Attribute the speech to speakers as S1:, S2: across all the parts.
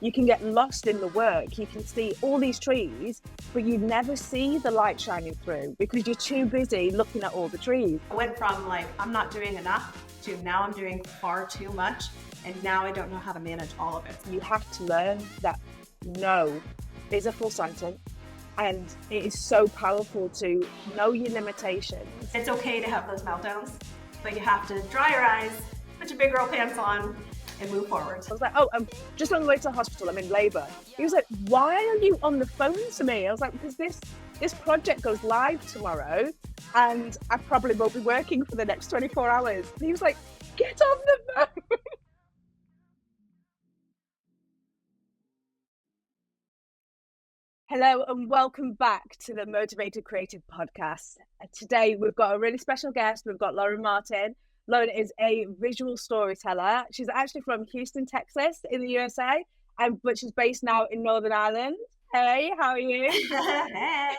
S1: You can get lost in the work. You can see all these trees, but you never see the light shining through because you're too busy looking at all the trees.
S2: I went from like, I'm not doing enough to now I'm doing far too much. And now I don't know how to manage all of it.
S1: You have to learn that no is a full sentence. And it is so powerful to know your limitations.
S2: It's okay to have those meltdowns, but you have to dry your eyes, put your big girl pants on, and move forward.
S1: I was like, oh, I'm just on the way to the hospital, I'm in labour. He was like, why are you on the phone to me? I was like, because this project goes live tomorrow and I probably won't be working for the next 24 hours. And he was like, get off the phone. Hello and welcome back to the Motivated Creative Podcast. Today we've got a really special guest. We've got Lauren Martin. Lauren is a visual storyteller. She's actually from Houston, Texas in the USA, but she's based now in Northern Ireland. Hey, how are you?
S2: Hey.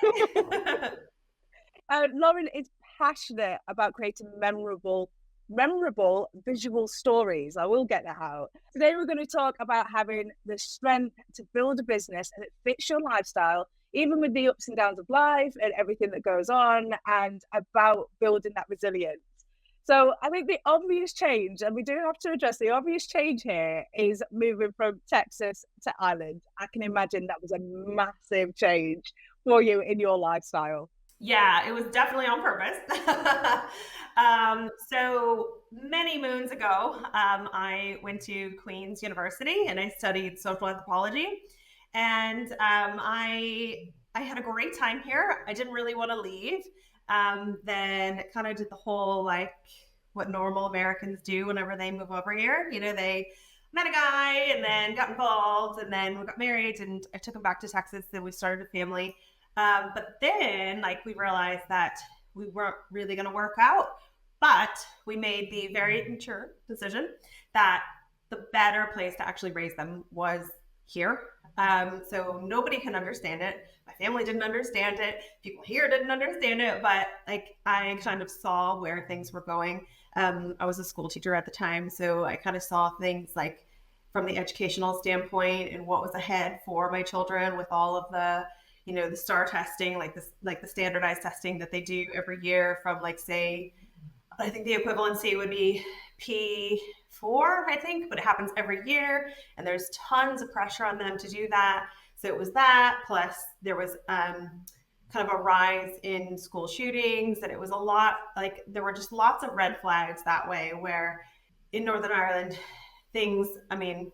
S1: Lauren is passionate about creating memorable visual stories. I will get that out. Today we're going to talk about having the strength to build a business that fits your lifestyle, even with the ups and downs of life and everything that goes on, and about building that resilience. So I think the obvious change, and we do have to address the obvious change here, is moving from Texas to Ireland. I can imagine that was a massive change for you in your lifestyle.
S2: Yeah, it was definitely on purpose. So many moons ago, I went to Queen's University and I studied social anthropology. And I had a great time here. I didn't really want to leave. Then kind of did the whole like what normal Americans do whenever they move over here. You know, they met a guy and then got involved and then we got married and I took him back to Texas and we started a family. But then like we realized that we weren't really going to work out, but we made the very mature decision that the better place to actually raise them was here. So nobody can understand it. My family didn't understand it. People here didn't understand it, but like I kind of saw where things were going. I was a school teacher at the time, so I kind of saw things like from the educational standpoint and what was ahead for my children with all of the, you know, the STAR testing, like the standardized testing that they do every year from like, say, I think the equivalency would be P4, I think, but it happens every year. And there's tons of pressure on them to do that. So it was that, plus there was kind of a rise in school shootings. And it was a lot, like there were just lots of red flags that way, where in Northern Ireland, things, I mean,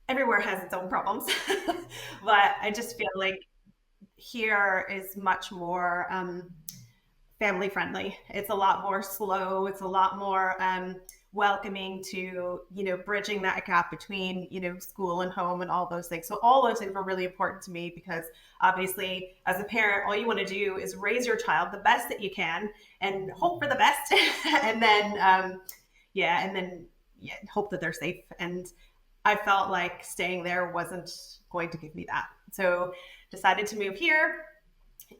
S2: everywhere has its own problems. But I just feel like here is much more family friendly. It's a lot more slow. It's a lot more welcoming to, you know, bridging that gap between, you know, school and home and all those things. So all those things were really important to me because obviously as a parent, all you want to do is raise your child the best that you can and hope for the best. And then, hope that they're safe. And I felt like staying there wasn't going to give me that. So decided to move here.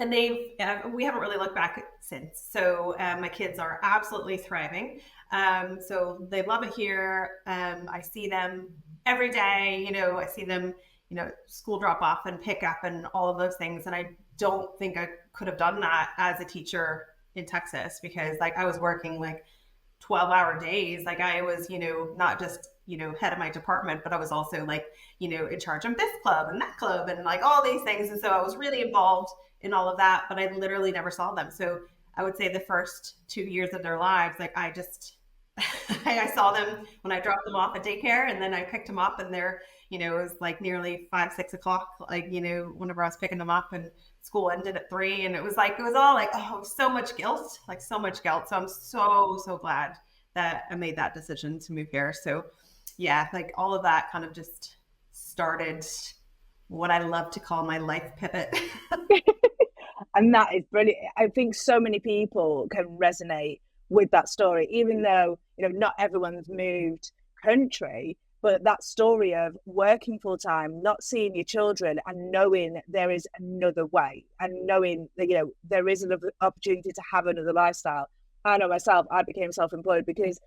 S2: And we haven't really looked back since. So my kids are absolutely thriving. So they love it here. I see them every day. You know, I see them, you know, school drop off and pick up and all of those things. And I don't think I could have done that as a teacher in Texas because like I was working like 12-hour days. Like I was, you know, not just, you know, head of my department, but I was also like, you know, in charge of this club and that club and like all these things. And so I was really involved in all of that, but I literally never saw them. So I would say the first 2 years of their lives, like I just, I saw them when I dropped them off at daycare and then I picked them up and they're, you know, it was like nearly 5-6 o'clock, like, you know, whenever I was picking them up and school ended at 3. And it was all like, oh, so much guilt, like so much guilt. So I'm so glad that I made that decision to move here. So yeah, like all of that kind of just started what I love to call my life pivot.
S1: And that is brilliant. I think so many people can resonate with that story, even though, you know, not everyone's moved country, but that story of working full time, not seeing your children and knowing there is another way and knowing that, you know, there is another opportunity to have another lifestyle. I know myself, I became self-employed because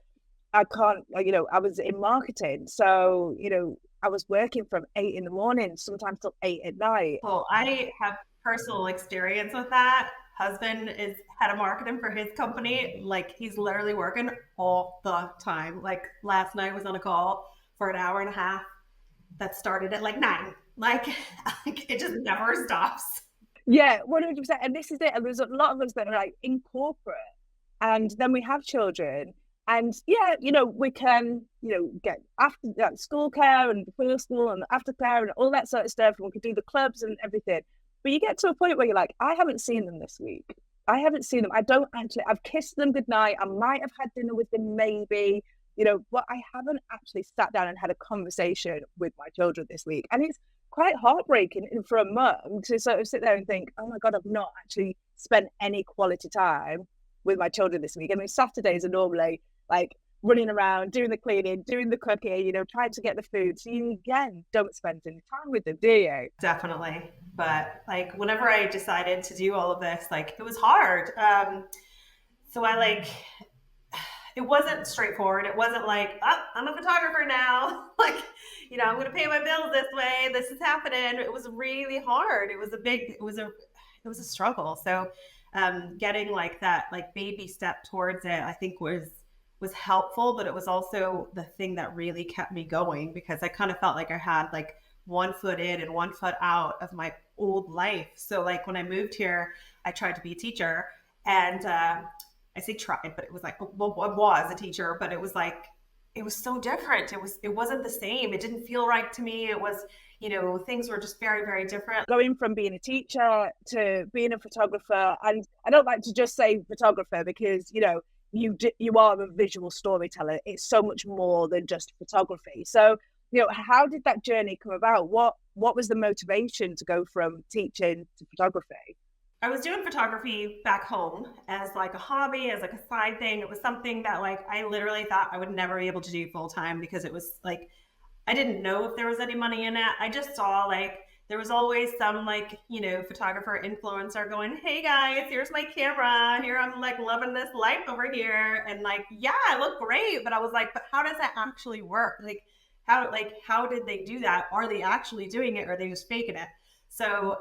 S1: I can't, you know, I was in marketing. So, you know, I was working from 8 in the morning, sometimes till 8 at night.
S2: Well, I have personal experience with that. Husband is head of marketing for his company. Like he's literally working all the time. Like last night was on a call for an hour and a half that started at like 9. Like, like it just never stops.
S1: Yeah, 100%. And this is it. And there's a lot of us that are like in corporate, and then we have children. And yeah, we can, get after school care and before school and aftercare and all that sort of stuff. And we can do the clubs and everything. But you get to a point where you're like, I haven't seen them this week. I haven't seen them. I don't actually, I've kissed them goodnight. I might have had dinner with them maybe, but I haven't actually sat down and had a conversation with my children this week. And it's quite heartbreaking for a mum to sort of sit there and think, oh my God, I've not actually spent any quality time with my children this week. I mean, Saturdays are normally like running around, doing the cleaning, doing the cooking, trying to get the food. So you, again, don't spend any time with them, do you?
S2: Definitely. But like whenever I decided to do all of this, like it was hard. So I like it wasn't straightforward. It wasn't like, oh, I'm a photographer now. Like, I'm going to pay my bills this way. This is happening. It was really hard. It was a struggle. So, getting like that, like baby step towards it, I think was helpful, but it was also the thing that really kept me going because I kind of felt like I had like one foot in and one foot out of my old life. So like when I moved here, I tried to be a teacher and, I say tried, but it was like, well, I was a teacher, but it was like, it was so different. It wasn't the same. It didn't feel right to me. It was, things were just very, very different.
S1: Going from being a teacher to being a photographer, and I don't like to just say photographer because, you are a visual storyteller. It's so much more than just photography. So, how did that journey come about? What was the motivation to go from teaching to photography?
S2: I was doing photography back home as like a hobby, as like a side thing. It was something that like I literally thought I would never be able to do full time because it was like I didn't know if there was any money in it. I just saw like there was always some like, photographer influencer going, "Hey guys, here's my camera. Here I'm like loving this life over here." And like, yeah, I look great, but I was like, but how does that actually work? How did they do that? Are they actually doing it or are they just faking it? So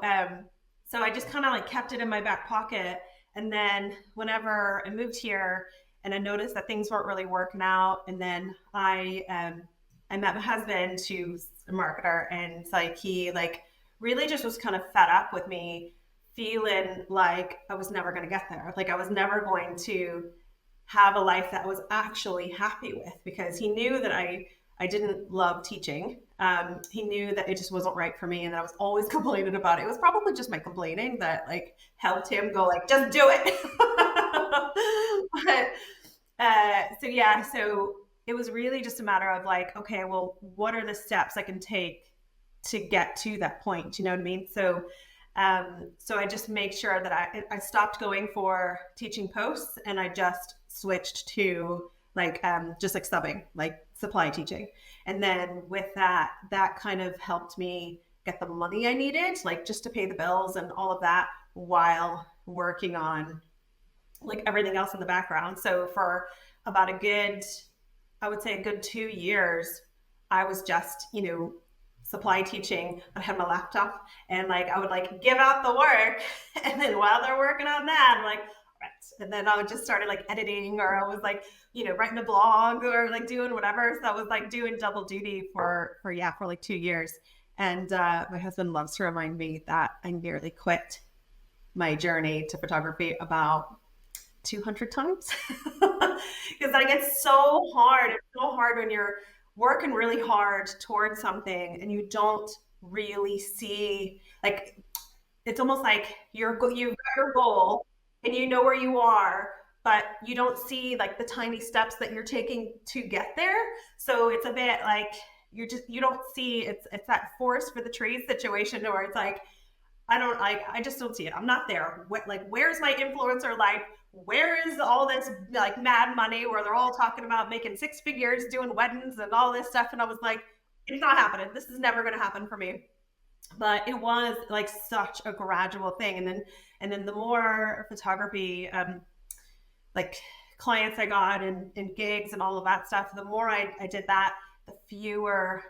S2: I just kind of like kept it in my back pocket. And then whenever I moved here and I noticed that things weren't really working out, and then I met my husband, who's a marketer, and like he like really just was kind of fed up with me feeling like I was never going to get there. Like I was never going to have a life that I was actually happy with because he knew that I didn't love teaching. He knew that it just wasn't right for me and that I was always complaining about it. It was probably just my complaining that like helped him go like, just do it. So it was really just a matter of like, okay, well, what are the steps I can take to get to that point? You know what I mean? So I just made sure that I stopped going for teaching posts and I just switched to like just like subbing, like supply teaching. And then with that kind of helped me get the money I needed, like just to pay the bills and all of that while working on like everything else in the background. So for about I would say a good 2 years, I was just, supply teaching. I had my laptop and like I would like give out the work and then while they're working on that, I'm like, right. And then I would just started like editing or I was like, writing a blog or like doing whatever. So I was like doing double duty for like 2 years. And my husband loves to remind me that I nearly quit my journey to photography about 200 times because like it's so hard. It's so hard when you're working really hard towards something and you don't really see like it's almost like you've got your goal and you know where you are, but you don't see like the tiny steps that you're taking to get there. So it's a bit like you don't see it's that forest for the trees situation where it's like I just don't see it. I'm not there. Where's my influencer life? Where is all this like mad money where they're all talking about making 6 figures, doing weddings and all this stuff? And I was like, it's not happening. This is never going to happen for me. But it was like such a gradual thing. And then the more photography, like clients I got and gigs and all of that stuff, the more I did that, the fewer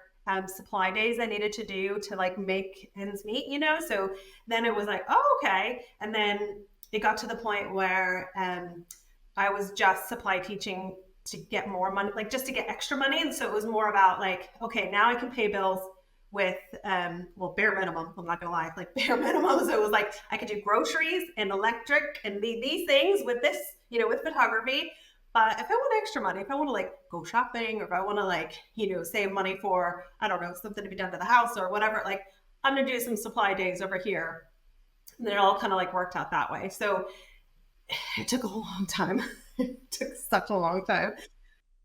S2: supply days I needed to do to like make ends meet, you know? So then it was like, oh, okay. And then it got to the point where I was just supply teaching to get more money, like just to get extra money. And so it was more about like, okay, now I can pay bills with well, bare minimum. I'm not gonna lie, like bare minimum. So it was like I could do groceries and electric and these things with this, you know, with photography. But if I want extra money, if I want to like go shopping, or if I want to like, you know, save money for, I don't know, something to be done to the house or whatever, like I'm gonna do some supply days over here. And then it all kind of like worked out that way. So it took a long time. It took such a long time.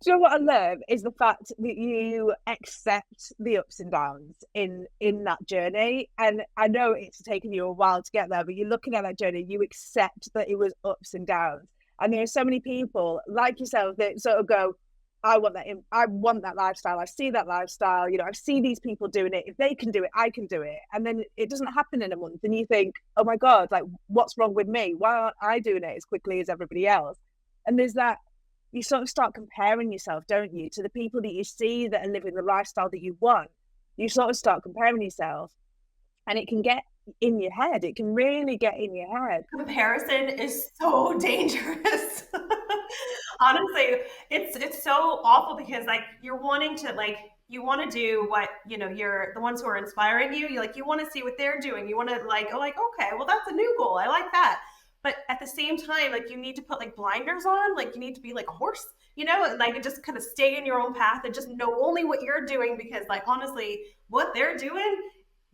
S1: Do you know what I love is the fact that you accept the ups and downs in that journey. And I know it's taken you a while to get there, but you're looking at that journey, you accept that it was ups and downs. And there are so many people like yourself that sort of go, I want that. I want that lifestyle. I see that lifestyle. You know, I see these people doing it. If they can do it, I can do it. And then it doesn't happen in a month, and you think, oh my God, like what's wrong with me? Why aren't I doing it as quickly as everybody else? And there's that. You sort of start comparing yourself, don't you, to the people that you see that are living the lifestyle that you want. You sort of start comparing yourself, and it can get in your head. It can really get in your head.
S2: Comparison is so dangerous. Honestly, it's so awful because like you're wanting to like you want to do what you know you're the ones who are inspiring you. You like you want to see what they're doing. You want to like oh like okay, well that's a new goal. I like that. But at the same time, like you need to put like blinders on. Like you need to be like a horse, you know, and like just kind of stay in your own path and just know only what you're doing because like honestly, what they're doing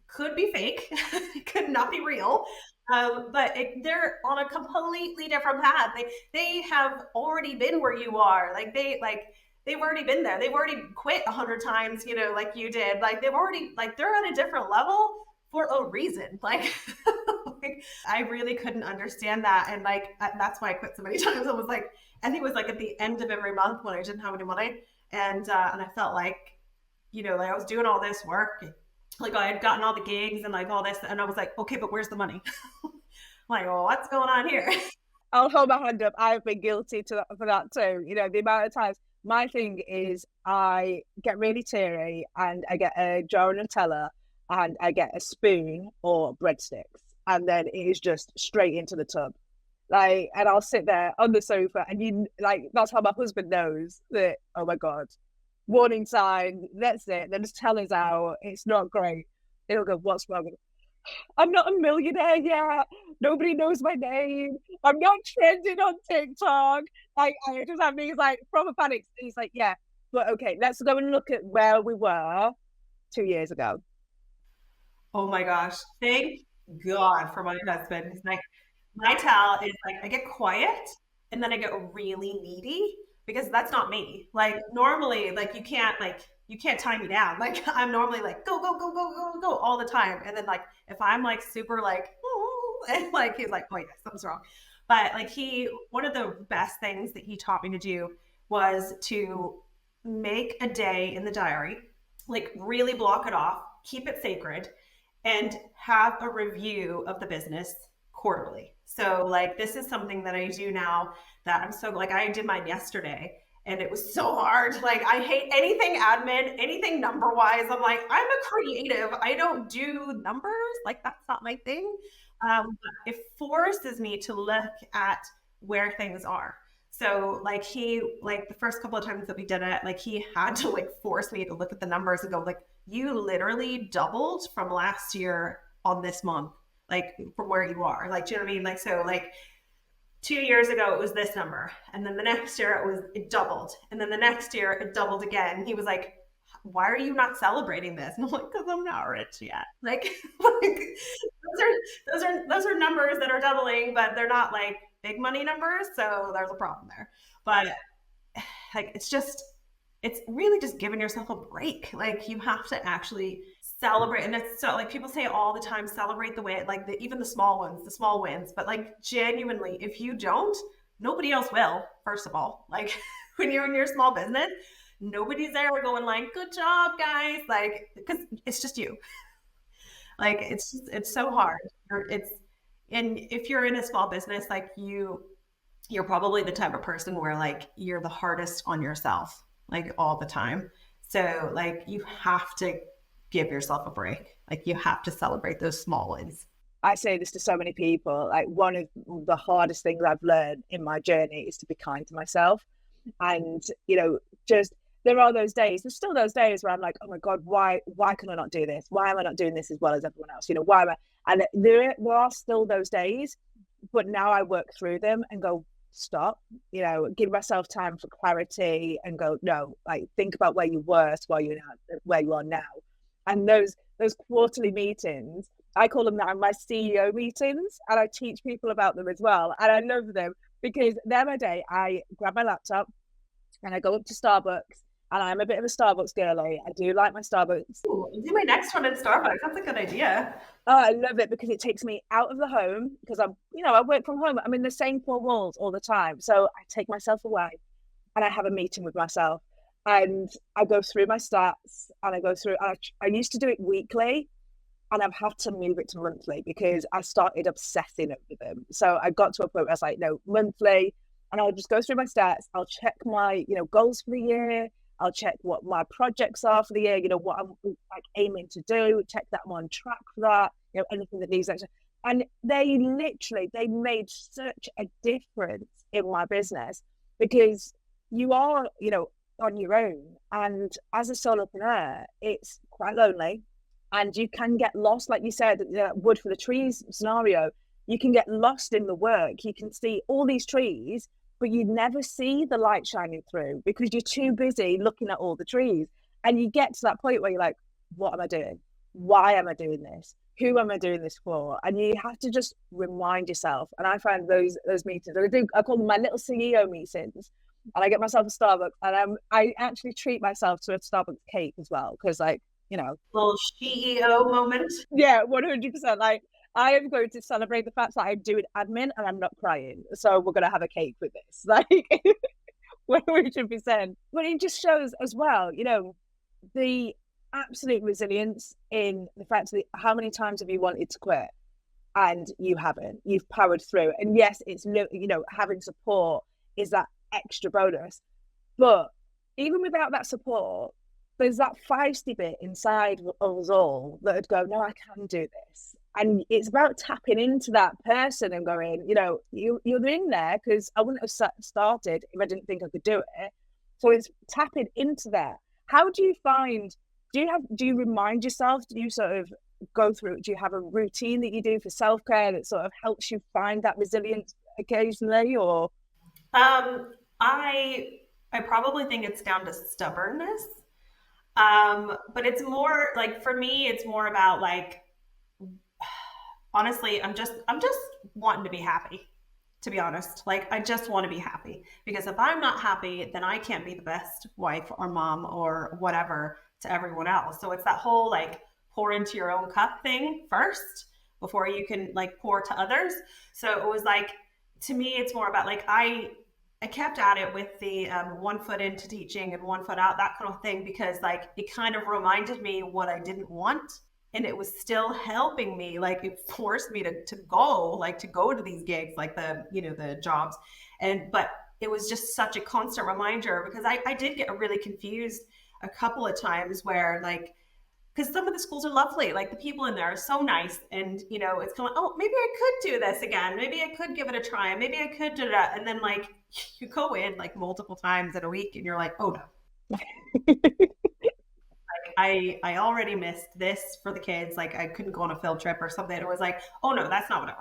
S2: could be fake, it could not be real. But they're on a completely different path. They have already been where you are. They've already been there. They've already quit 100 times, you know, like you did. Like they've already like they're at a different level for a reason. Like, like I really couldn't understand that, and like that's why I quit so many times. I was like, I think it was like at the end of every month when I didn't have any money, and I felt like, you know, like I was doing all this work. Like I had gotten all the gigs and like all this, and I was like, okay, but where's the money? I'm like, well, what's going on here?
S1: I'll hold my hand up. I've been guilty for that too. You know, the amount of times. My thing is I get really teary and I get a jar of Nutella and I get a spoon or breadsticks, and then it is just straight into the tub. Like, and I'll sit there on the sofa, and you like that's how my husband knows that. Oh my God, warning sign. That's it. Then just tell us out. It's not great. He'll go, "What's wrong?" I'm not a millionaire yet. Nobody knows my name. I'm not trending on TikTok. Like I just have these like proper panics. He's like, yeah, but okay, let's go and look at where we were 2 years ago.
S2: Oh my gosh. Thank God for my husband. He's like, my tell is like I get quiet and then I get really needy because that's not me. Like normally, like you can't tie me down. Like I'm normally like go, go, go, go, go, go all the time. And then like if I'm like super like and like he's like, oh yeah, something's wrong. But like one of the best things that he taught me to do was to make a day in the diary, like really block it off, keep it sacred, and have a review of the business quarterly. So like this is something that I do now that I'm so like I did mine yesterday and it was so hard. Like I hate anything admin, anything number wise. I'm like I'm a creative. I don't do numbers. Like that's not my thing. It forces me to look at where things are. So like like the first couple of times that we did it, like he had to like force me to look at the numbers and go like you literally doubled from last year on this month, like from where you are. Like, do you know what I mean? Like, so like 2 years ago, it was this number. And then the next year it doubled. And then the next year it doubled again. He was like, why are you not celebrating this? And I'm like, because I'm not rich yet. Like, like those are numbers that are doubling, but they're not like big money numbers. So there's a problem there. But like, it's really just giving yourself a break. Like you have to actually celebrate. And it's so like people say all the time, celebrate the win, like even the small ones, the small wins. But like genuinely, if you don't, nobody else will, first of all. Like when you're in your small business, nobody's there going like, good job, guys. Like, because it's just you. Like it's so hard. And if you're in a small business, like you're probably the type of person where like you're the hardest on yourself like all the time. So like you have to give yourself a break. Like you have to celebrate those small wins.
S1: I say this to so many people. Like, one of the hardest things I've learned in my journey is to be kind to myself. And, just there are those days, there's still those days where I'm like, oh my God, why can I not do this? Why am I not doing this as well as everyone else? Why am I? And there are still those days, but now I work through them and go, stop, give myself time for clarity and go, no, like, think about where you were to where you are now. And those quarterly meetings, I call them now my CEO meetings, and I teach people about them as well. And I love them because they're my day. I grab my laptop and I go up to Starbucks, and I'm a bit of a Starbucks girly. I do like my Starbucks.
S2: Ooh, I'll do my next one in Starbucks. That's a good idea.
S1: Oh, I love it because it takes me out of the home, because I work from home. I'm in the same four walls all the time. So I take myself away and I have a meeting with myself, and I go through my stats, and I go through, I used to do it weekly, and I've had to move it to monthly because I started obsessing over them. So I got to a point where I was like, no, monthly. And I'll just go through my stats. I'll check my, goals for the year. I'll check what my projects are for the year, what I'm like aiming to do, check that I'm on track for that, anything that needs action. And they made such a difference in my business, because you are, on your own. And as a solopreneur, it's quite lonely, and you can get lost, like you said, wood for the trees scenario. You can get lost in the work. You can see all these trees, but you never see the light shining through because you're too busy looking at all the trees. And you get to that point where you're like, what am I doing? Why am I doing this? Who am I doing this for? And you have to just remind yourself. And I find those meetings, I call them my little CEO meetings. And I get myself a Starbucks, and I actually treat myself to a Starbucks cake as well, because, like,
S2: little CEO moment.
S1: yeah, 100%. Like, I am going to celebrate the fact that I'm doing admin and I'm not crying. So we're going to have a cake with this. Like, 100%. But it just shows as well, the absolute resilience in the fact that how many times have you wanted to quit and you haven't? You've powered through. And yes, it's, having support is that extra bonus. But even without that support, there's that feisty bit inside of us all that would go, no, I can do this. And it's about tapping into that person and going, you're in there because I wouldn't have started if I didn't think I could do it. So it's tapping into that. How do you find, do you remind yourself, do you sort of go through, do you have a routine that you do for self-care that sort of helps you find that resilience occasionally? Or
S2: I probably think it's down to stubbornness. But it's more like, for me, it's more about like, honestly, I'm just wanting to be happy, to be honest. Like, I just want to be happy, because if I'm not happy, then I can't be the best wife or mom or whatever to everyone else. So it's that whole like pour into your own cup thing first before you can like pour to others. So it was like, to me, it's more about like, I kept at it with the 1 foot into teaching and 1 foot out, that kind of thing, because like it kind of reminded me what I didn't want, and it was still helping me. Like, it forced me to go to these gigs, like the jobs, but it was just such a constant reminder, because I did get really confused a couple of times where, like, because some of the schools are lovely, like the people in there are so nice, and it's kind of, oh, maybe I could do this again, maybe I could give it a try, maybe I could do that, and then like you go in like multiple times in a week and you're like, oh no. Like, I already missed this for the kids, like I couldn't go on a field trip or something. It was like, oh no, that's not what I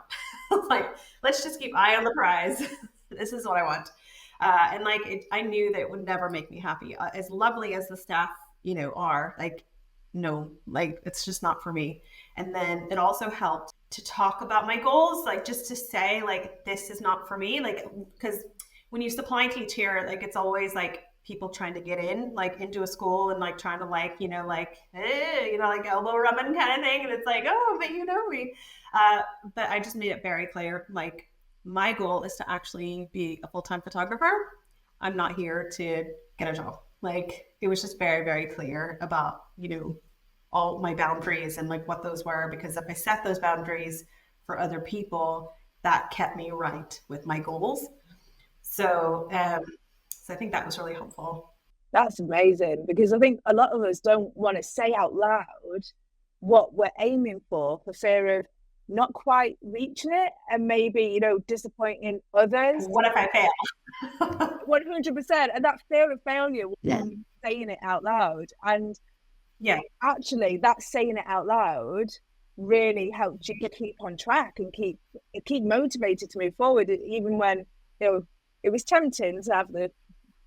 S2: want. Like, let's just keep eye on the prize. This is what I want. And like I knew that it would never make me happy, as lovely as the staff are, like, no, like it's just not for me. And then it also helped to talk about my goals, like just to say like, this is not for me, like, because when you supply teach here, like it's always like people trying to get in like into a school and like trying to like like like elbow rubbing kind of thing, and it's like, oh, but me. But I just made it very clear, like, my goal is to actually be a full-time photographer. I'm not here to get a job. Like, it was just very, very clear about, all my boundaries and like what those were, because if I set those boundaries for other people, that kept me right with my goals. So, so I think that was really helpful.
S1: That's amazing, because I think a lot of us don't want to say out loud what we're aiming for fear of not quite reaching it and maybe, disappointing others.
S2: What if I fail?
S1: 100%. And that fear of failure will be saying it out loud. And
S2: Yeah.
S1: actually, that saying it out loud really helps you to keep on track and keep motivated to move forward, even when, it was tempting to have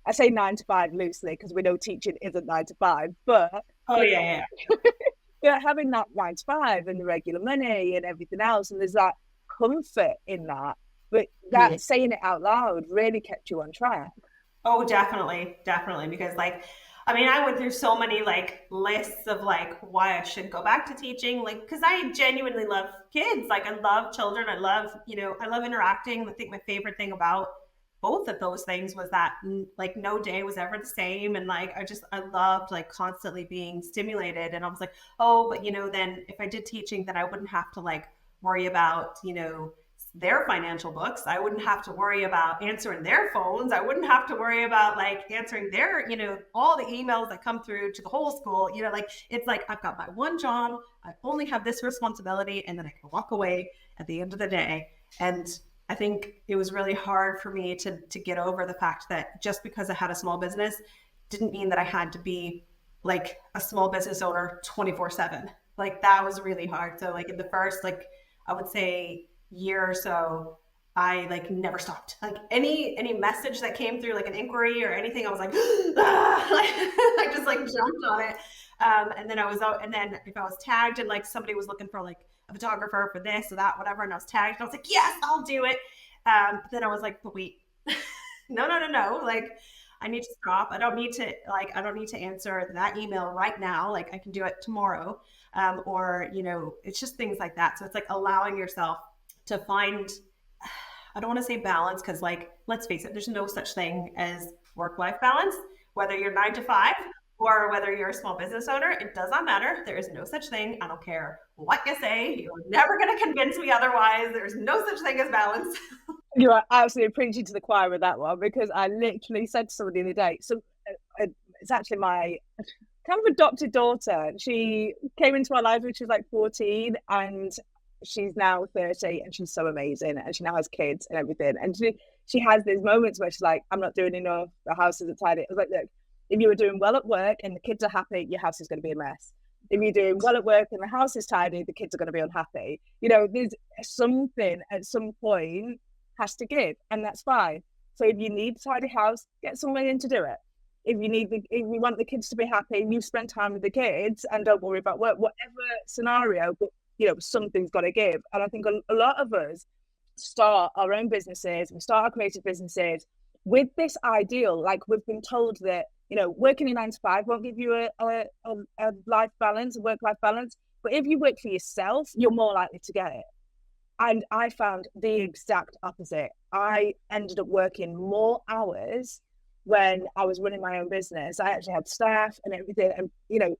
S1: I say 9 to 5 loosely because we know teaching isn't 9 to 5, but
S2: Oh yeah.
S1: having that 9 to 5 and the regular money and everything else, and there's that comfort in that. But that saying it out loud really kept you on track.
S2: Oh, definitely, definitely. Because I went through so many lists of why I should go back to teaching. Because I genuinely love kids. I love children. I love interacting. I think my favorite thing about both of those things was that no day was ever the same. And I loved constantly being stimulated. And I was like, oh, but then if I did teaching, then I wouldn't have to worry about, their financial books. I wouldn't have to worry about answering their phones. I wouldn't have to worry about answering their, all the emails that come through to the whole school. It's I've got my one job. I only have this responsibility, and then I can walk away at the end of the day. And I think it was really hard for me to get over the fact that just because I had a small business didn't mean that I had to be a small business owner 24/7. That was really hard. So in the first, I would say year or so, I never stopped. Any message that came through, an inquiry or anything, I was ah! I just jumped on it. And then and then if I was tagged and somebody was looking for a photographer for this or that, whatever, and I was tagged, I was yes, I'll do it. But then I was but wait, no. I need to stop. I don't need to answer that email right now. I can do it tomorrow. Or, it's just things like that. So it's allowing yourself to find, I don't want to say balance, because let's face it, there's no such thing as work-life balance, whether you're 9 to 5 or whether you're a small business owner. It does not matter. There is no such thing. I don't care what you say. You're never going to convince me otherwise. There's no such thing as balance.
S1: You are absolutely preaching to the choir with that one, because I literally said to somebody the other day, so it's actually my kind of adopted daughter. She came into my life when she was 14, and she's now 30, and she's so amazing, and she now has kids and everything. And she has these moments where she's I'm not doing enough, the house isn't tidy. I was look, if you were doing well at work and the kids are happy, your house is going to be a mess. If you're doing well at work and the house is tidy, the kids are going to be unhappy. There's something at some point has to give, and that's fine. So if you need a tidy house, get someone in to do it. If you want the kids to be happy, you spend time with the kids and don't worry about work, whatever scenario, but something's got to give. And I think a lot of us start our own businesses, we start our creative businesses with this ideal, we've been told that, working in 9 to 5 won't give you a life balance, a work-life balance. But if you work for yourself, you're more likely to get it. And I found the exact opposite. I ended up working more hours when I was running my own business. I actually had staff and everything. And,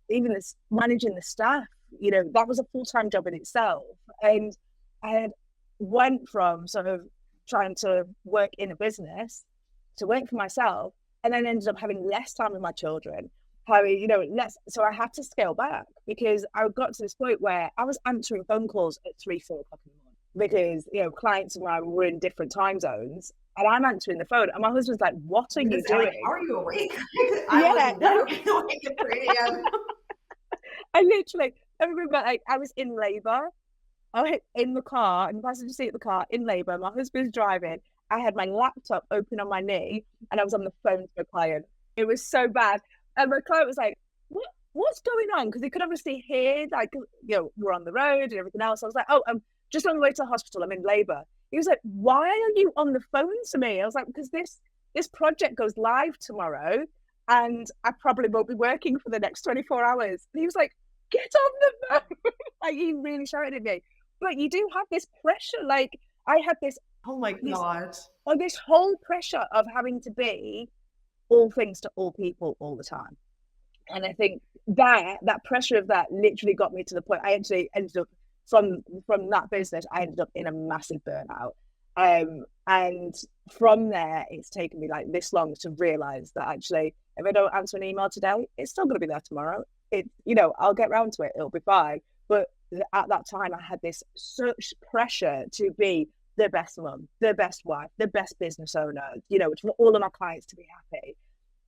S1: even managing the staff, that was a full-time job in itself. And I had went from sort of trying to work in a business to work for myself, and then ended up having less time with my children, having, less. So I had to scale back, because I got to this point where I was answering phone calls at 3-4 o'clock in the morning, because, clients and I were in different time zones, and I'm answering the phone, and my husband's what are you doing?
S2: Are you awake? I would never be awake at 3 a.m.
S1: I remember I was in labor. I was in the car, in the passenger seat of the car, in labor. My husband's driving. I had my laptop open on my knee, and I was on the phone to a client. It was so bad. And my client was what's going on? Because he could obviously hear, we're on the road and everything else. I was oh, I'm just on the way to the hospital. I'm in labor. He was why are you on the phone to me? I was because this project goes live tomorrow, and I probably won't be working for the next 24 hours. And he was get on the phone. He really shouted at me. But you do have this pressure. I had this,
S2: oh my God,
S1: this whole pressure of having to be all things to all people all the time. And I think that pressure of that literally got me to the point. I actually ended up from that business, I ended up in a massive burnout. And from there, it's taken me this long to realize that actually If I don't answer an email today, it's still going to be there tomorrow. I'll get round to it. It'll be fine. But at that time, I had this such pressure to be the best mum, the best wife, the best business owner, for all of my clients to be happy.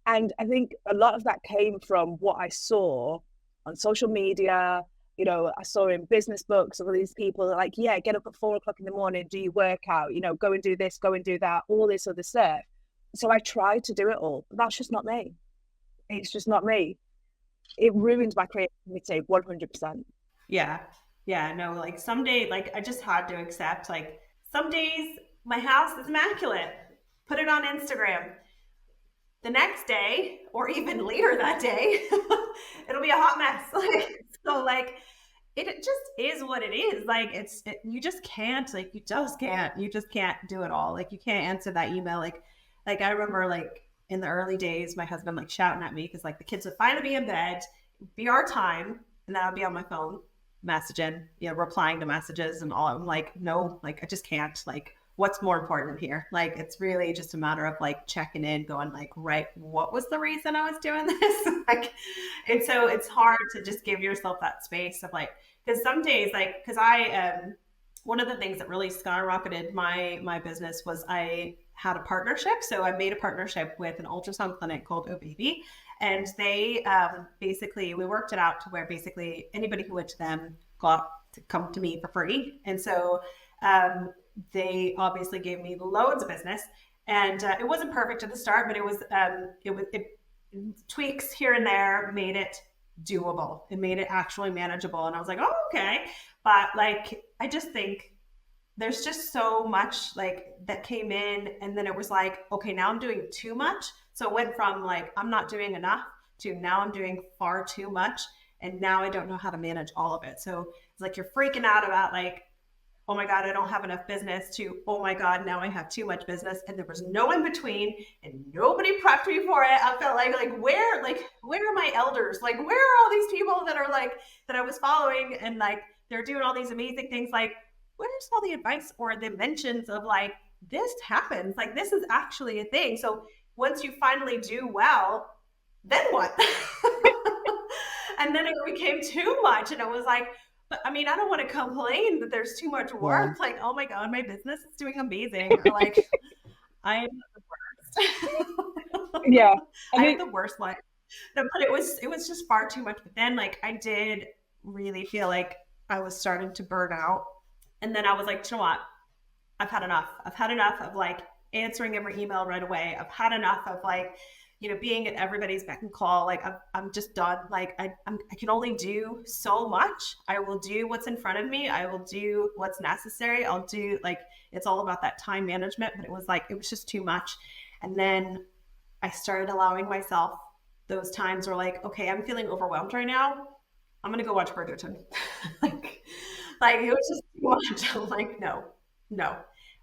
S1: And I think a lot of that came from what I saw on social media. I saw in business books, all these people are like, yeah, get up at 4 o'clock in the morning, do your workout, go and do this, go and do that, all this other stuff. So I tried to do it all, but that's just not me. It's just not me. It ruined my creativity 100%.
S2: Yeah. Yeah. No, like some days, like I just had to accept, like some days my house is immaculate. Put it on Instagram. The next day, or even later that day, it'll be a hot mess. So like, it just is what it is. Like you just can't do it all. Like you can't answer that email. Like I remember like in the early days, my husband like shouting at me because like the kids would finally be in bed, be our time, and then I'd be on my phone messaging, replying to messages and all. I'm like, no, like I just can't. Like, what's more important here? Like, it's really just a matter of like checking in, going like, right, what was the reason I was doing this? Like, and so it's hard to just give yourself that space of like, because some days, like, because one of the things that really skyrocketed my business was I had a partnership. So I made a partnership with an ultrasound clinic called Oh Baby. And they basically, we worked it out to where basically anybody who went to them got to come to me for free. And so they obviously gave me loads of business. And it wasn't perfect at the start, but it tweaks here and there made it doable. It made it actually manageable. And I was like, oh, okay. But like, I just think there's just so much like that came in, and then it was like, okay, now I'm doing too much. So it went from like, I'm not doing enough to now I'm doing far too much. And now I don't know how to manage all of it. So it's like, you're freaking out about like, oh my God, I don't have enough business, to, oh my God, now I have too much business. And there was no in between and nobody prepped me for it. I felt where are my elders? Like, where are all these people that are like, that I was following and like, they're doing all these amazing things. Like, where's all the advice or the mentions of like, this happens, like, this is actually a thing. So once you finally do well, then what? And then it became too much. And I was like, but I mean, I don't want to complain that there's too much work. Like, oh my God, my business is doing amazing. Or like, I'm the worst.
S1: Yeah.
S2: I had the worst life. No, but it was just far too much. But then like, I did really feel like I was starting to burn out. And then I was like, you know what? I've had enough. I've had enough of like answering every email right away. I've had enough of like, being at everybody's beck and call. Like, I'm just done. Like, I can only do so much. I will do what's in front of me. I will do what's necessary. I'll do, like, it's all about that time management, but it was just too much. And then I started allowing myself those times where like, okay, I'm feeling overwhelmed right now. I'm going to go watch Bridgerton. like it was just too much. I'm like, no.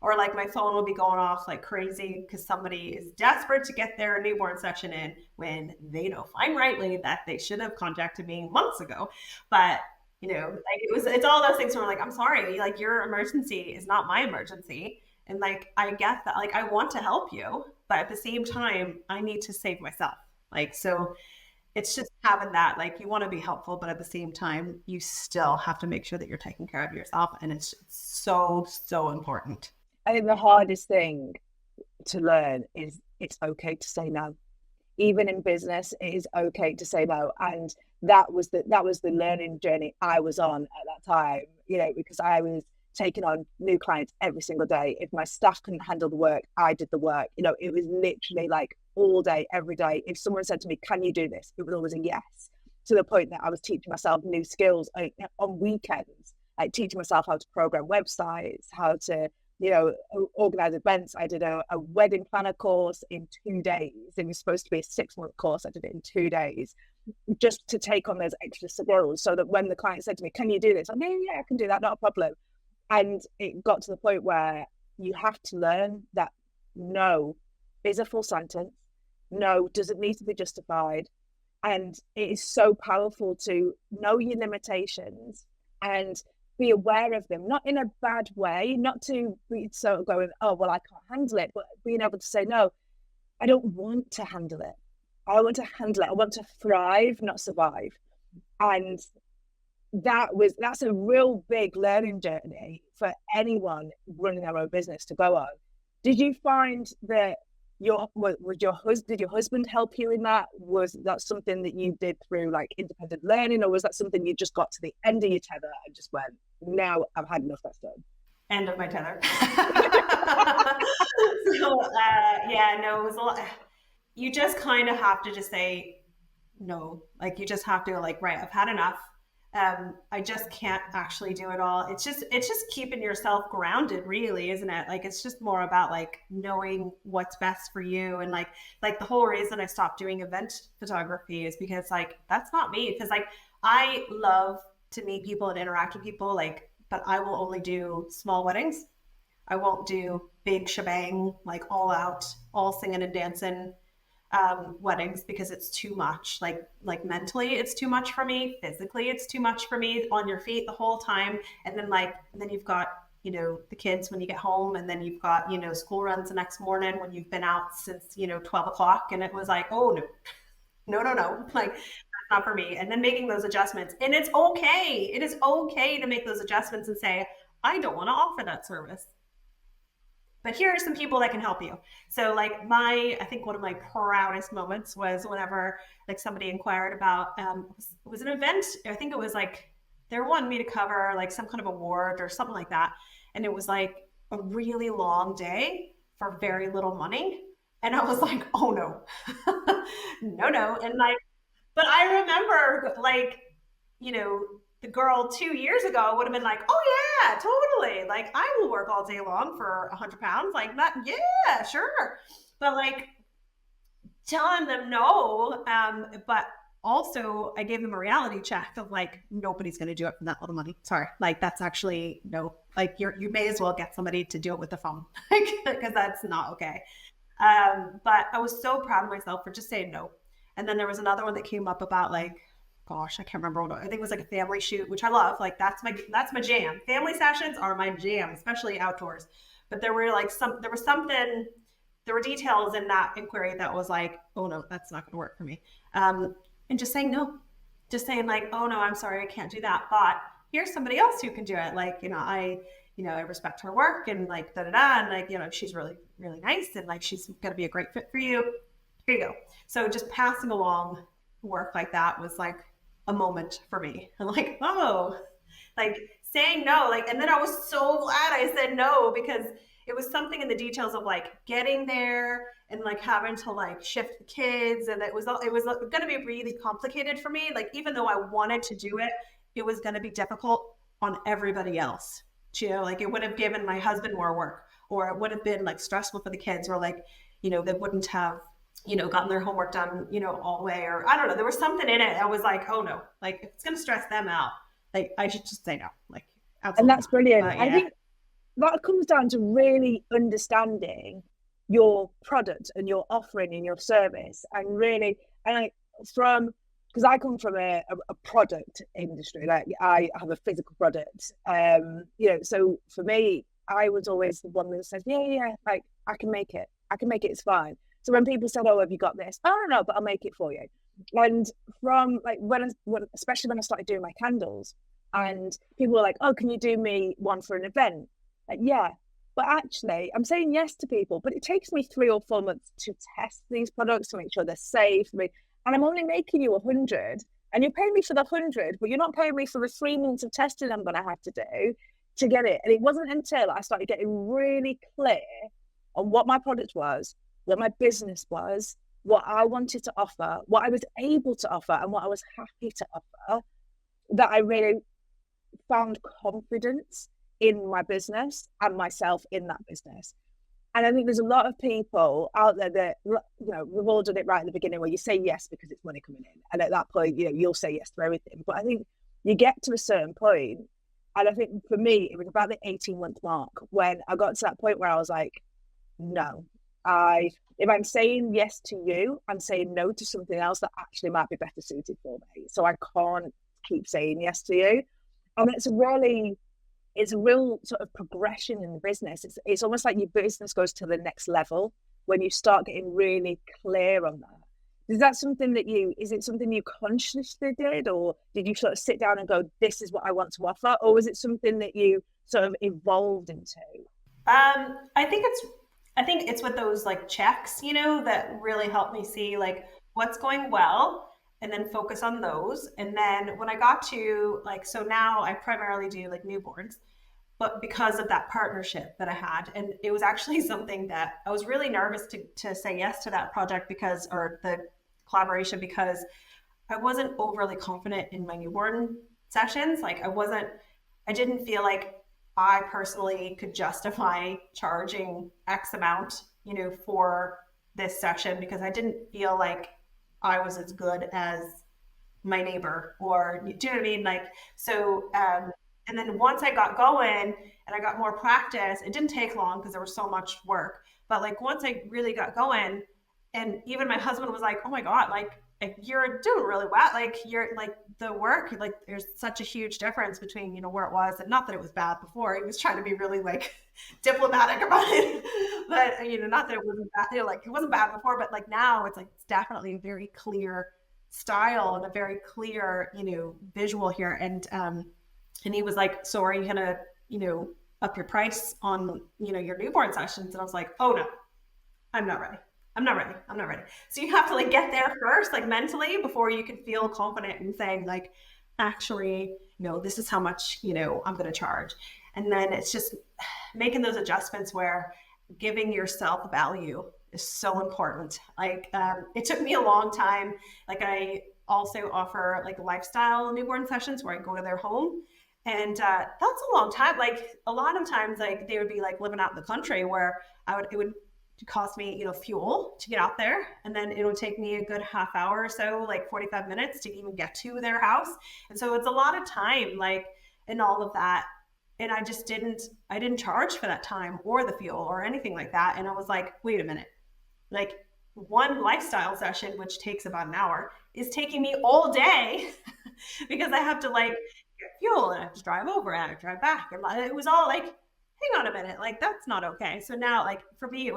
S2: Or like my phone will be going off like crazy because somebody is desperate to get their newborn session in when they know fine rightly that they should have contacted me months ago. But like it's all those things where like, I'm sorry, like your emergency is not my emergency. And like, I get that, like, I want to help you, but at the same time, I need to save myself. Like, so it's just having that, like, you want to be helpful, but at the same time, you still have to make sure that you're taking care of yourself. And it's so, so important.
S1: I think the hardest thing to learn is it's okay to say no. Even in business, it is okay to say no. And that was the learning journey I was on at that time, because I was taking on new clients every single day. If my staff couldn't handle the work, I did the work. It was literally like all day, every day. If someone said to me, can you do this? It was always a yes, to the point that I was teaching myself new skills on weekends, like teaching myself how to program websites, how to organize events. I did a wedding planner course in 2 days. It was supposed to be a 6-month course. I did it in 2 days, just to take on those extra skills, so that when the client said to me, can you do this? I'm like, yeah, I can do that, not a problem. And it got to the point where you have to learn that no is a full sentence. No doesn't need to be justified. And it is so powerful to know your limitations and be aware of them, not in a bad way, not to be sort of going, oh, well, I can't handle it, but being able to say, no, I don't want to handle it. I want to handle it. I want to thrive, not survive. And that's a real big learning journey for anyone running their own business to go on. Did you find that did your husband help you in that? Was that something that you did through like independent learning, or was that something you just got to the end of your tether and just went, now I've had enough, that's done?
S2: End of my tether. So yeah, no, it was a lot. You just kind of have to just say no. Like you just have to like, right, I've had enough. I just can't actually do it all. It's just keeping yourself grounded, really, isn't it? Like it's just more about like knowing what's best for you. And like the whole reason I stopped doing event photography is because like that's not me. Because like I love to meet people and interact with people, like, but I will only do small weddings. I won't do big shebang, like all out, all singing and dancing weddings because it's too much. Like mentally, it's too much for me. Physically, it's too much for me. On your feet the whole time, and then you've got the kids when you get home, and then you've got school runs the next morning when you've been out since 12 o'clock, and it was like, oh no, no, no, no, like that's not for me. And then making those adjustments, and it's okay. It is okay to make those adjustments and say, I don't want to offer that service, but here are some people that can help you. So like I think one of my proudest moments was whenever like somebody inquired about, it was an event. I think it was like, they wanted me to cover like some kind of award or something like that. And it was like a really long day for very little money. And I was like, oh no, no, no. And like, but I remember like, you know, the girl 2 years ago would have been like, oh yeah, totally. Like I will work all day long for 100 pounds. Like that, yeah, sure. But like telling them no. But also I gave them a reality check of like, nobody's going to do it for that little money. Sorry. Like that's actually no, like you may as well get somebody to do it with the phone because that's not okay. But I was so proud of myself for just saying no. And then there was another one that came up about like, gosh, I can't remember what I think it was like a family shoot, which I love. Like that's my jam. Family sessions are my jam, especially outdoors. But there were details in that inquiry that was like, oh no, that's not going to work for me. And just saying no, just saying like, oh no, I'm sorry, I can't do that. But here's somebody else who can do it. Like, I respect her work and like da da da, and like she's really really nice and like she's gonna be a great fit for you. Here you go. So just passing along work like that was like a moment for me. I'm like, oh, like saying no, like, and then I was so glad I said no because it was something in the details of like getting there and like having to like shift the kids, and it was going to be really complicated for me. Like even though I wanted to do it, it was going to be difficult on everybody else. Like it would have given my husband more work, or it would have been like stressful for the kids, or like they wouldn't have gotten their homework done all the way, or I don't know, there was something in it. I was like, oh no, like if it's going to stress them out, like I should just say no, like
S1: And
S2: absolutely
S1: that's
S2: not.
S1: brilliant.
S2: But
S1: I
S2: yeah.
S1: think that comes down to really understanding your product and your offering and your service, and really, and I, from because I come from a product industry, like I have a physical product, so for me, I was always the one that says, yeah, yeah, yeah, like I can make it, it's fine. So when people said, oh, have you got this? I don't know, but I'll make it for you. And from like especially when I started doing my candles, and people were like, oh, can you do me one for an event? Like, yeah, but actually I'm saying yes to people, but it takes me 3 or 4 months to test these products to make sure they're safe for me, and I'm only making you 100, and you're paying me for the 100, but you're not paying me for the 3 months of testing I'm going to have to do to get it. And it wasn't until I started getting really clear on what my product was, what my business was, what I wanted to offer, what I was able to offer, and what I was happy to offer, that I really found confidence in my business and myself in that business. And I think there's a lot of people out there that, we've all done it right at the beginning where you say yes because it's money coming in. And at that point, you'll say yes to everything. But I think you get to a certain point, and I think for me, it was about the 18-month mark when I got to that point where I was like, no, if I'm saying yes to you, I'm saying no to something else that actually might be better suited for me. So I can't keep saying yes to you. And it's a real sort of progression in the business. It's almost like your business goes to the next level when you start getting really clear on that. Is that something that is it something you consciously did, or did you sort of sit down and go, this is what I want to offer? Or was it something that you sort of evolved into?
S2: I think it's with those like checks, that really help me see like what's going well and then focus on those. And then when I got to like, so now I primarily do like newborns, but because of that partnership that I had, and it was actually something that I was really nervous to say yes to that project or the collaboration, because I wasn't overly confident in my newborn sessions. Like I didn't feel like I personally could justify charging X amount, for this session, because I didn't feel like I was as good as my neighbor, or do you know what I mean? Like, so, and then once I got going and I got more practice, it didn't take long because there was so much work. But like once I really got going, and even my husband was like, "Oh my God, like you're doing really well. Like you're like the work, like there's such a huge difference between, where it was." And not that it was bad before. He was trying to be really like diplomatic about it. But not that it wasn't bad, like it wasn't bad before, but like now it's like it's definitely a very clear style and a very clear, visual here. And he was like, "So are you gonna, up your price on, your newborn sessions?" And I was like, "Oh no, I'm not ready. I'm not ready. I'm not ready." So you have to like get there first, like mentally, before you can feel confident in saying like, actually, this is how much, I'm going to charge. And then it's just making those adjustments where giving yourself value is so important. Like, it took me a long time. Like I also offer like lifestyle newborn sessions where I go to their home. And that's a long time. Like a lot of times, like they would be like living out in the country where it would cost me, fuel to get out there. And then it would take me a good half hour or so, like 45 minutes to even get to their house. And so it's a lot of time, like, and all of that. And I didn't charge for that time or the fuel or anything like that. And I was like, wait a minute, like one lifestyle session, which takes about an hour, is taking me all day because I have to like get fuel and I have to drive over and I have to drive back. And it was all like, hang on a minute, like that's not okay. So now, like for me, it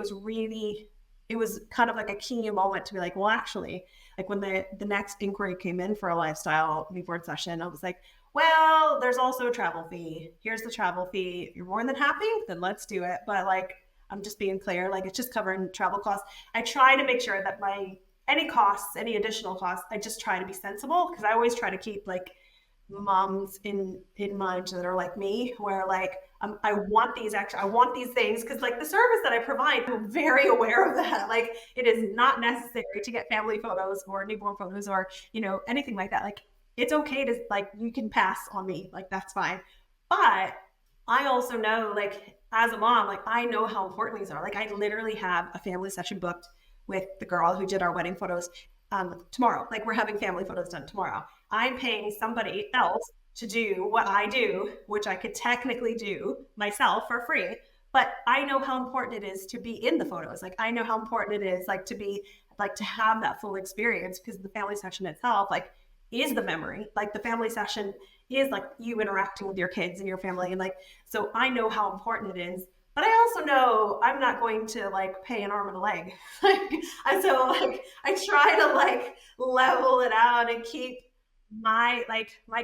S2: was kind of like a key moment to be like, well, actually, like when the next inquiry came in for a lifestyle newborn session, I was like, well, there's also a travel fee. Here's the travel fee. You're more than happy, then let's do it. But like, I'm just being clear, like it's just covering travel costs. I try to make sure that any additional costs, I just try to be sensible, because I always try to keep like moms in mind that are like me, where like I want these things, because like the service that I provide, I'm very aware of that. Like it is not necessary to get family photos or newborn photos or anything like that. Like it's okay to like, you can pass on me, like that's fine. But I also know, like as a mom, like I know how important these are. Like I literally have a family session booked with the girl who did our wedding photos tomorrow. Like we're having family photos done tomorrow. I'm paying somebody else to do what I do, which I could technically do myself for free. But I know how important it is to be in the photos. Like I know how important it is like to have that full experience, because the family session itself like is the memory. Like the family session is like you interacting with your kids and your family. And like, so I know how important it is. But I also know I'm not going to like pay an arm and a leg. So like I try to like level it out and keep my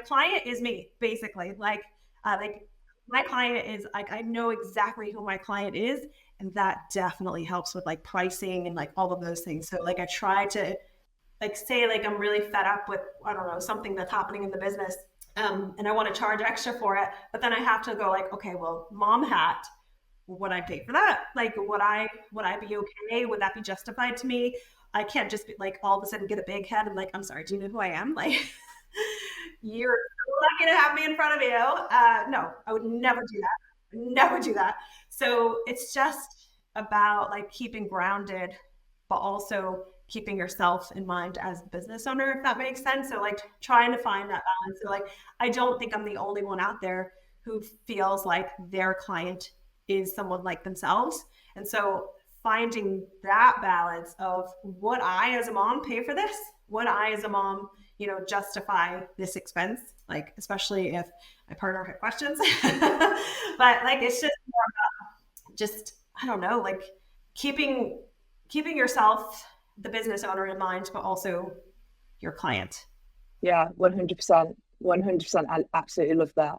S2: client is me, basically. Like my client is like, I know exactly who my client is, and that definitely helps with like pricing and like all of those things. So like I try to like say like I'm really fed up with, I don't know, something that's happening in the business, and I want to charge extra for it, but then I have to go like, okay, well, mom hat, would I pay for that? Like would I be okay? Would that be justified to me? I can't just be like all of a sudden get a big head and like, I'm sorry, do you know who I am? Like you're so lucky to have me in front of you. No, I would never do that. Never do that. So it's just about like keeping grounded, but also keeping yourself in mind as a business owner, if that makes sense. So like trying to find that balance. So like I don't think I'm the only one out there who feels like their client is someone like themselves. And so finding that balance of, would I as a mom pay for this? Would I as a mom, justify this expense? Like, especially if my partner had questions. But like, it's just more about just, I don't know, like keeping yourself the business owner in mind, but also your client.
S1: Yeah, 100%. 100%. I absolutely love that.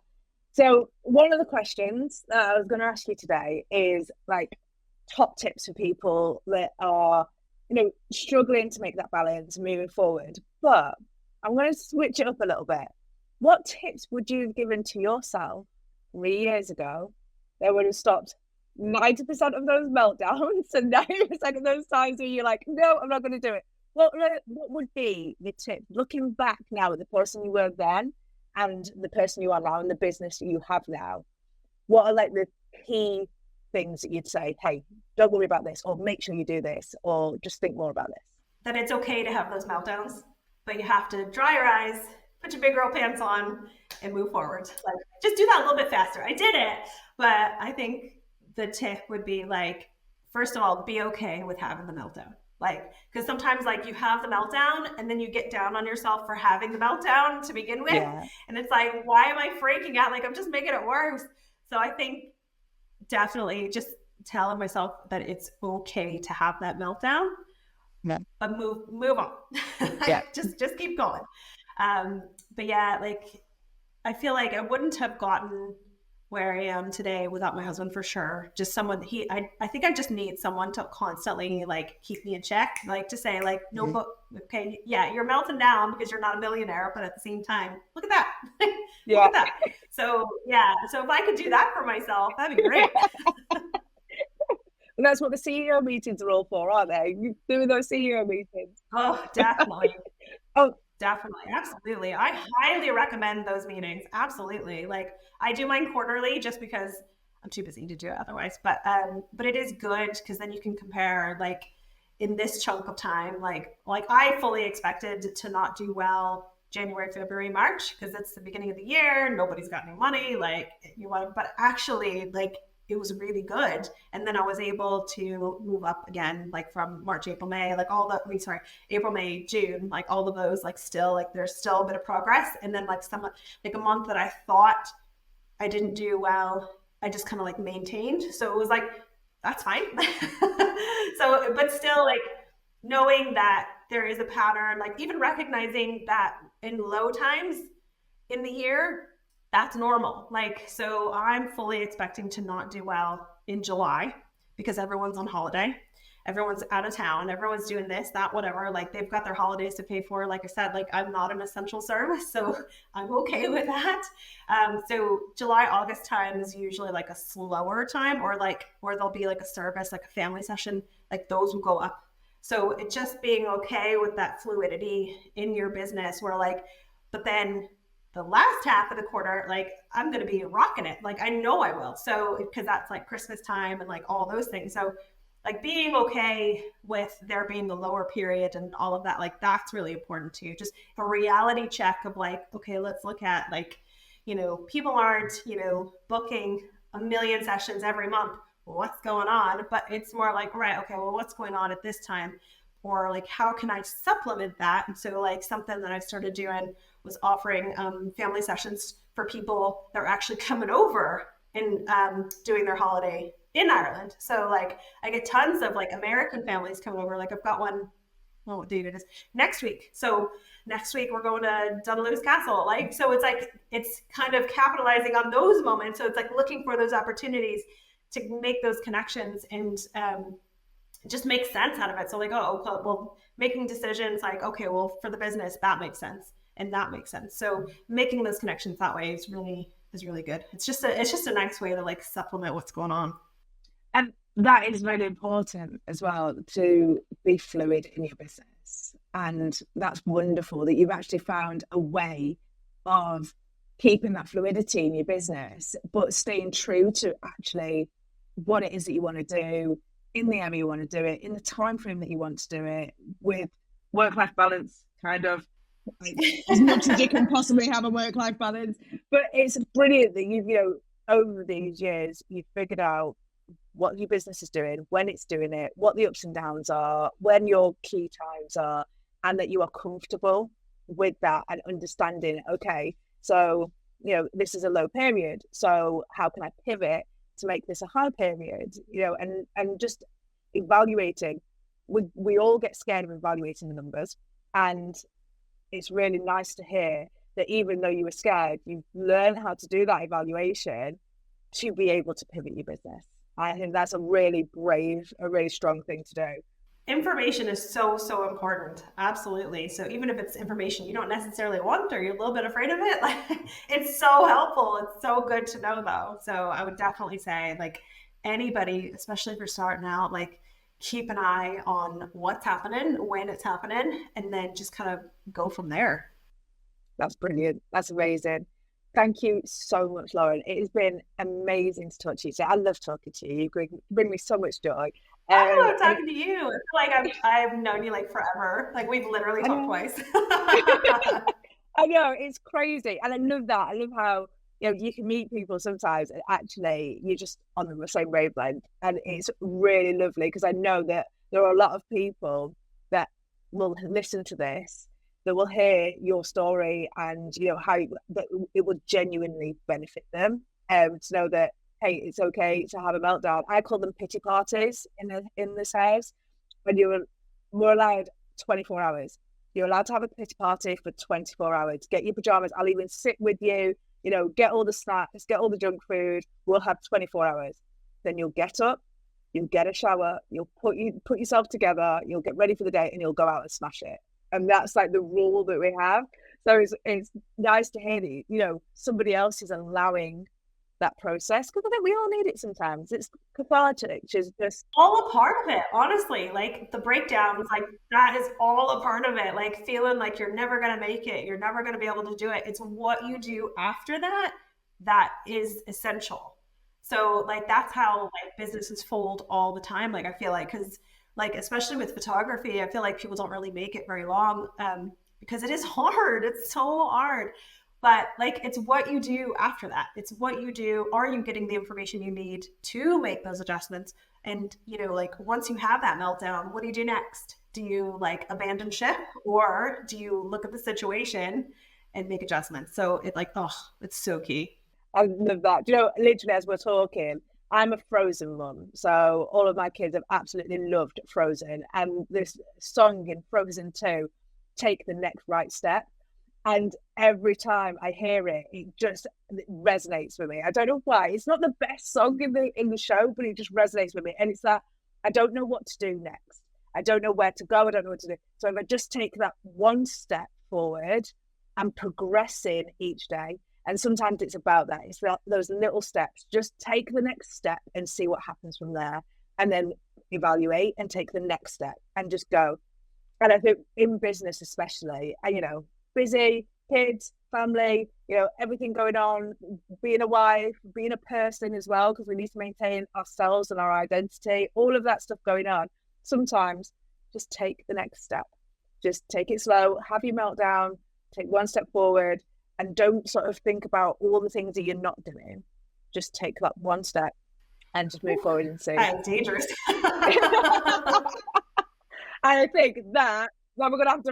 S1: So one of the questions that I was going to ask you today is like top tips for people that are, struggling to make that balance moving forward. But I'm going to switch it up a little bit. What tips would you have given to yourself 3 years ago that would have stopped 90% of those meltdowns and 90% of those times where you're like, no, I'm not going to do it? What would be the tip looking back now at the person you were then and the person you are now and the business that you have now? What are like the key things that you'd say, hey, don't worry about this, or make sure you do this, or just think more about this?
S2: That it's okay to have those meltdowns, but you have to dry your eyes, put your big girl pants on, and move forward. Like, just do that a little bit faster. I did it, but I think the tip would be like, first of all, be okay with having the meltdown. Like, because sometimes like you have the meltdown and then you get down on yourself for having the meltdown to begin with.
S1: Yeah.
S2: And it's like, why am I freaking out? Like, I'm just making it worse. So I think definitely just telling myself that it's okay to have that meltdown,
S1: yeah,
S2: but move on.
S1: Yeah.
S2: just keep going. But yeah, like I feel like I wouldn't have gotten where I am today without my husband for sure. Just someone I think I just need someone to constantly like keep me in check, like to say like, no, but okay, yeah, you're melting down because you're not a millionaire, but at the same time, look at that.
S1: Yeah.
S2: Look at that. So yeah, so if I could do that for myself, that'd be great.
S1: And that's what the CEO meetings are all for, aren't they? You doing those CEO meetings.
S2: Oh, definitely.
S1: Oh,
S2: definitely. Absolutely. I highly recommend those meetings. Absolutely. Like I do mine quarterly just because I'm too busy to do it otherwise. But it is good because then you can compare like in this chunk of time, like I fully expected to not do well January, February, March, because it's the beginning of the year. Nobody's got any money. Like but actually like it was really good. And then I was able to move up again, like from March, April, May, like April, May, June, like all of those, like still, like there's still a bit of progress. And then like like a month that I thought I didn't do well, I just kind of like maintained. So it was like, that's fine. So, but still like knowing that there is a pattern, like even recognizing that in low times in the year, that's normal. Like, so I'm fully expecting to not do well in July because everyone's on holiday. Everyone's out of town. Everyone's doing this, that, whatever. Like they've got their holidays to pay for. Like I said, like I'm not an essential service, so I'm okay with that. So July, August time is usually like a slower time, or there'll be like a service, like a family session. Like those will go up. So it's just being okay with that fluidity in your business, where like, but then the last half of the quarter, like I'm going to be rocking it. Like I know I will. So, because that's like Christmas time and like all those things. So like being okay with there being the lower period and all of that, like that's really important too. Just a reality check of like, okay, let's look at like, people aren't, booking a million sessions every month. What's going on? But it's more like, right, okay, well, what's going on at this time? Or like, how can I supplement that? And so like something that I've started doing was offering family sessions for people that are actually coming over and doing their holiday in Ireland. So like I get tons of like American families coming over. Like I've got one, what date it is, next week. So next week we're going to Dunluce Castle. Like, so it's like, it's kind of capitalizing on those moments. So it's like looking for those opportunities to make those connections and just make sense out of it. So like, well, making decisions like, okay, well, for the business, that makes sense. And that makes sense. So making those connections that way is really good. It's just a nice way to like supplement what's going on.
S1: And that is very important as well, to be fluid in your business. And that's wonderful that you've actually found a way of keeping that fluidity in your business, but staying true to actually what it is that you want to do in the area you want to do it, in the time frame that you want to do it, with work-life balance, kind of as much as you can possibly have a work-life balance. But it's brilliant that you've, over these years, you've figured out what your business is doing, when it's doing it, what the ups and downs are, when your key times are, and that you are comfortable with that and understanding, okay, so, this is a low period. So how can I pivot to make this a high period, and just evaluating we all get scared of evaluating the numbers, and it's really nice to hear that even though you were scared, you've learned how to do that evaluation to be able to pivot your business. I think that's a really brave, a really strong thing to do.
S2: Information is so important. Absolutely. So even if it's information you don't necessarily want or you're a little bit afraid of it, like it's so helpful. It's so good to know though. So I would definitely say like anybody, especially if you're starting out, like keep an eye on what's happening, when it's happening, and then just kind of go from there.
S1: That's brilliant. That's amazing. Thank you so much, Lauren. It has been amazing to talk to you today. I love talking to you. You bring me so much joy.
S2: I love talking to you. I feel like I've known you like forever. Like we've literally talked twice.
S1: I know, it's crazy. And I love that. I love how, you can meet people sometimes and actually you're just on the same wavelength. And it's really lovely because I know that there are a lot of people that will listen to this, that will hear your story and, how that it would genuinely benefit them. To know that, hey, it's okay to have a meltdown. I call them pity parties in this house. When we're allowed 24 hours. You're allowed to have a pity party for 24 hours. Get your pajamas. I'll even sit with you, get all the snacks, get all the junk food. We'll have 24 hours. Then you'll get up, you'll get a shower, you'll put yourself together, you'll get ready for the day, and you'll go out and smash it. And that's like the rule that we have. So it's nice to hear that, somebody else is allowing that process, because I think we all need it sometimes. It's cathartic, just
S2: all a part of it, honestly. Like the breakdowns, like that is all a part of it. Like feeling like you're never going to make it, you're never going to be able to do it. It's what you do after that is essential. So like that's how like businesses fold all the time. Like I feel like, because like especially with photography, I feel like people don't really make it very long because it is hard. It's so hard. But like, it's what you do after that. It's what you do. Are you getting the information you need to make those adjustments? And, like once you have that meltdown, what do you do next? Do you like abandon ship, or do you look at the situation and make adjustments? So it's so key.
S1: I love that. Literally as we're talking, I'm a Frozen mum. So all of my kids have absolutely loved Frozen. And this song in Frozen 2, Take the Next Right Step. And every time I hear it, it resonates with me. I don't know why. It's not the best song in the show, but it just resonates with me. And it's that I don't know what to do next. I don't know where to go. I don't know what to do. So if I just take that one step forward, I'm progressing each day. And sometimes it's about that. It's those little steps. Just take the next step and see what happens from there. And then evaluate and take the next step and just go. And I think in business especially, busy, kids, family, everything going on, being a wife, being a person as well, because we need to maintain ourselves and our identity, all of that stuff going on. Sometimes just take the next step. Just take it slow, have your meltdown, take one step forward, and don't sort of think about all the things that you're not doing. Just take that one step and just move forward and see.
S2: That's dangerous.
S1: And I think that we're gonna have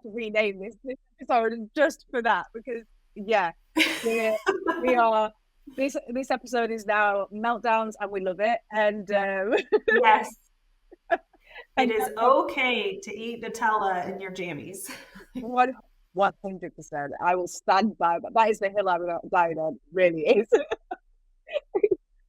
S1: to rename this episode just for that, because we are. This episode is now Meltdowns, and we love it. And
S2: yes, it is okay to eat Nutella in your jammies.
S1: 100%. I will stand by that. That is the hill I'm dying on. Really is.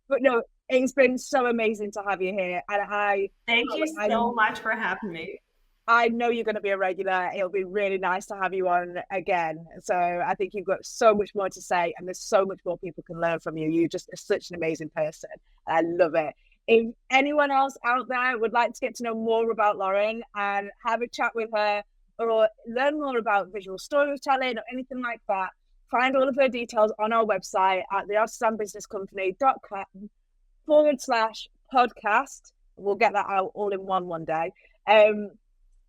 S1: But no, it's been so amazing to have you here, and
S2: thank you so much for having me.
S1: I know you're going to be a regular. It'll be really nice to have you on again. So I think you've got so much more to say, and there's so much more people can learn from you. You're just such an amazing person. I love it. If anyone else out there would like to get to know more about Lauren and have a chat with her, or learn more about visual storytelling or anything like that, find all of her details on our website at theartisanbusinesscompany.com/podcast. We'll get that out all in one day.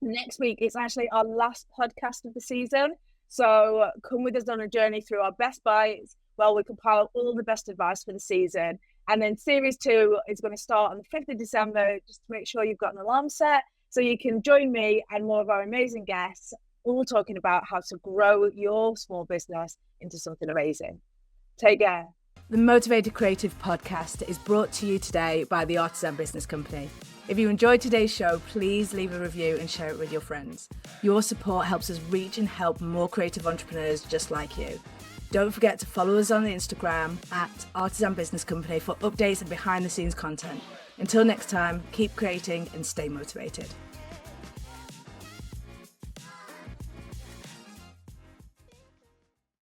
S1: Next week, it's actually our last podcast of the season. So come with us on a journey through our best bites while we compile all the best advice for the season. And then series 2 is going to start on the 5th of December, just to make sure you've got an alarm set so you can join me and more of our amazing guests, all talking about how to grow your small business into something amazing. Take care. The Motivated Creative Podcast is brought to you today by the Artisan Business Company. If you enjoyed today's show, please leave a review and share it with your friends. Your support helps us reach and help more creative entrepreneurs just like you. Don't forget to follow us on the Instagram at Artisan Business Company for updates and behind the scenes content. Until next time, keep creating and stay motivated.